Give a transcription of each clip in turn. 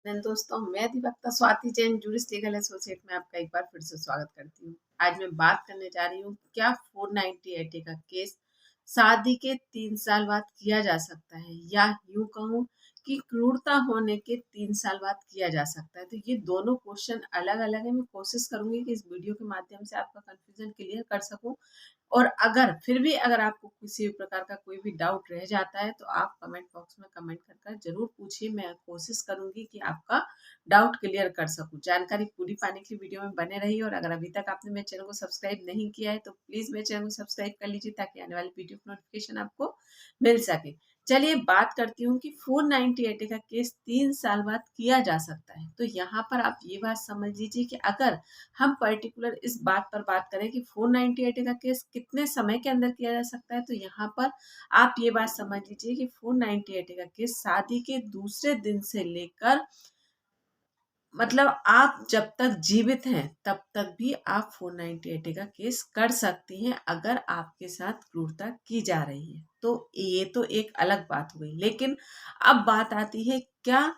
दोस्तों, मैं अधिवक्ता Swati Jain juris legal associate में आपका एक बार फिर से स्वागत करती हूँ। आज मैं बात करने जा रही हूँ, क्या 498 का केस शादी के 3 साल बाद किया जा सकता है, या यूं कहूँ कि क्रूरता होने के 3 साल बाद किया जा सकता है। तो ये दोनों क्वेश्चन अलग अलग है। मैं कोशिश करूंगी कि इस वीडियो के माध्यम से आपका कंफ्यूजन क्लियर कर सकूं। और अगर फिर भी अगर आपको किसी भी प्रकार का कोई भी डाउट रह जाता है तो आप कमेंट बॉक्स में कमेंट कर जरूर पूछिए। मैं कोशिश करूंगी कि आपका डाउट क्लियर कर सकूं। जानकारी पूरी पाने के लिए वीडियो में बने रहिए। और अगर अभी तक आपने मेरे चैनल को सब्सक्राइब नहीं किया है तो प्लीज मेरे चैनल को सब्सक्राइब कर लीजिए, ताकि आने वाली वीडियो की नोटिफिकेशन आपको मिल सके। चलिए बात करती हूँ कि 498 का केस 3 साल बाद किया जा सकता है। तो यहाँ पर आप ये बात समझ लीजिए कि अगर हम पर्टिकुलर इस बात पर बात करें कि 498 का केस कितने समय के अंदर किया जा सकता है, तो यहाँ पर आप ये बात समझ लीजिए कि 498 का केस शादी के दूसरे दिन से लेकर, मतलब आप जब तक जीवित हैं तब तक भी आप 498 का केस कर सकती हैं, अगर आपके साथ क्रूरता की जा रही है। तो ये तो एक अलग बात हुई। लेकिन अब बात आती है, क्या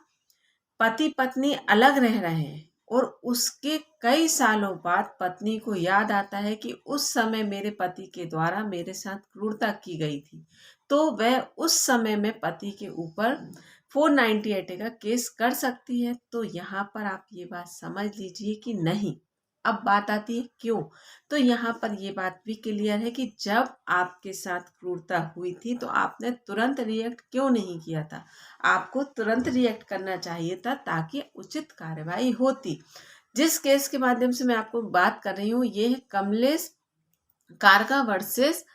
पति पत्नी अलग रह रहे हैं और उसके कई सालों बाद पत्नी को याद आता है कि उस समय मेरे पति के द्वारा मेरे साथ क्रूरता की गई थी, तो वह उस समय में पति के ऊपर 498 का केस कर सकती है। तो यहाँ पर आप ये बात समझ लीजिए कि नहीं। अब बात आती है क्यों। तो यहाँ पर ये बात भी क्लियर है कि जब आपके साथ क्रूरता हुई थी तो आपने तुरंत रिएक्ट क्यों नहीं किया था। आपको तुरंत रिएक्ट करना चाहिए था, ताकि उचित कार्रवाई होती। जिस केस के माध्यम से मैं आपको बात कर रही हूँ, ये है कमलेश कारगा वर्सेस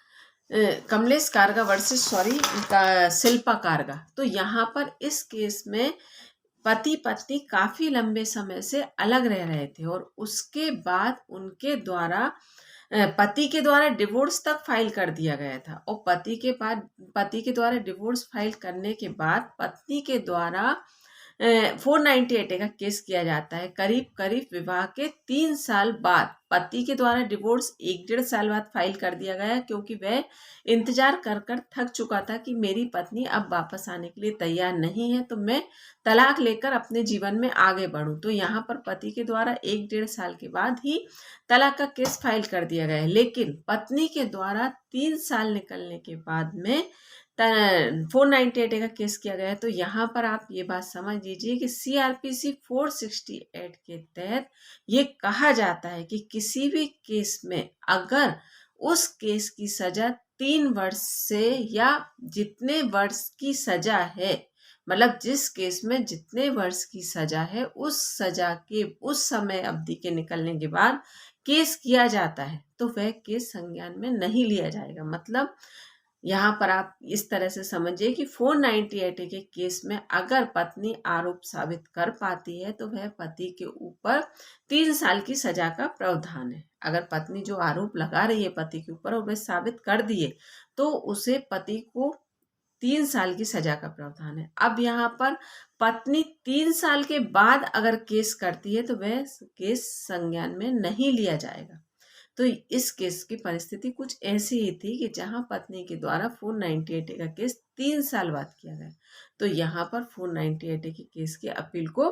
शिल्पा कारगा। तो यहाँ पर इस केस में पति पत्नी काफी लंबे समय से अलग रह रहे थे, और उसके बाद उनके द्वारा पति के द्वारा डिवोर्स तक फाइल कर दिया गया था। और पति के द्वारा डिवोर्स फाइल करने के बाद पत्नी के द्वारा 498 का केस किया जाता है। करीब करीब विवाह के 3 साल बाद पति के द्वारा डिवोर्स 1-1.5 साल बाद फाइल कर दिया गया, क्योंकि वह इंतजार कर कर थक चुका था कि मेरी पत्नी अब वापस आने के लिए तैयार नहीं है, तो मैं तलाक लेकर अपने जीवन में आगे बढ़ूं। तो यहाँ पर पति के द्वारा 1-1.5 साल के बाद ही तलाक का केस फाइल कर दिया गया है। लेकिन पत्नी के द्वारा 3 साल निकलने के बाद में 498 का केस किया गया है। तो यहाँ पर आप ये बात समझ लीजिए कि CRPC 468 के तहत ये कहा जाता है कि किसी भी केस में अगर उस केस की सजा 3 वर्ष से या जितने वर्ष की सजा है, मतलब जिस केस में जितने वर्ष की सजा है, उस सजा के उस समय अवधि के निकलने के बाद केस किया जाता है, तो वह केस संज्ञान में नहीं लिया जाएगा। मतलब यहाँ पर आप इस तरह से समझिए कि 498 के केस में अगर पत्नी आरोप साबित कर पाती है तो वह पति के ऊपर 3 साल की सजा का प्रावधान है। अगर पत्नी जो आरोप लगा रही है पति के ऊपर और वह साबित कर दिए, तो उसे पति को 3 साल की सजा का प्रावधान है। अब यहाँ पर पत्नी 3 साल के बाद अगर केस करती है तो वह केस संज्ञान में नहीं लिया जाएगा। तो इस केस की परिस्थिति कुछ ऐसी ही थी कि जहां पत्नी के द्वारा 498 का केस 3 साल बाद किया गया, तो यहाँ पर 498 के केस के अपील को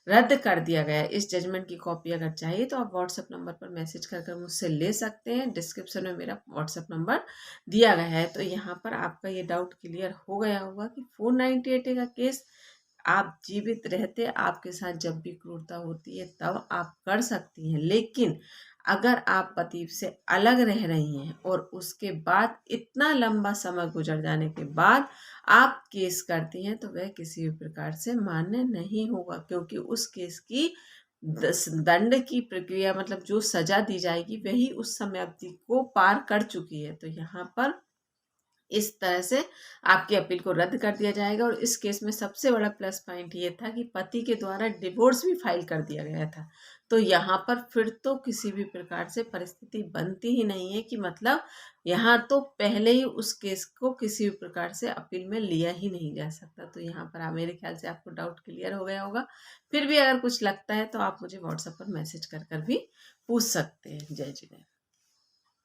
रद्द कर दिया गया। इस जजमेंट की कॉपी अगर चाहिए तो आप व्हाट्सएप नंबर पर मैसेज कर मुझसे ले सकते हैं। डिस्क्रिप्शन में मेरा व्हाट्सएप नंबर दिया गया है। तो यहाँ पर आपका ये डाउट क्लियर हो गया होगा कि 498 का केस आप जीवित रहते आपके साथ जब भी क्रूरता होती है तब आप कर सकती हैं। लेकिन अगर आप पति से अलग रह रही हैं और उसके बाद इतना लंबा समय गुजर जाने के बाद आप केस करती हैं, तो वह किसी भी प्रकार से मान्य नहीं होगा, क्योंकि उस केस की दंड की प्रक्रिया, मतलब जो सजा दी जाएगी, वही उस समय अवधि को पार कर चुकी है। तो यहाँ पर इस तरह से आपकी अपील को रद्द कर दिया जाएगा। और इस केस में सबसे बड़ा प्लस पॉइंट ये था कि पति के द्वारा डिवोर्स भी फाइल कर दिया गया था। तो यहाँ पर फिर तो किसी भी प्रकार से परिस्थिति बनती ही नहीं है कि मतलब यहाँ तो पहले ही उस केस को किसी भी प्रकार से अपील में लिया ही नहीं जा सकता। तो यहाँ पर मेरे ख्याल से आपको डाउट क्लियर हो गया होगा। फिर भी अगर कुछ लगता है तो आप मुझे व्हाट्सएप पर मैसेज कर भी पूछ सकते हैं। जय जिनेन्द्र।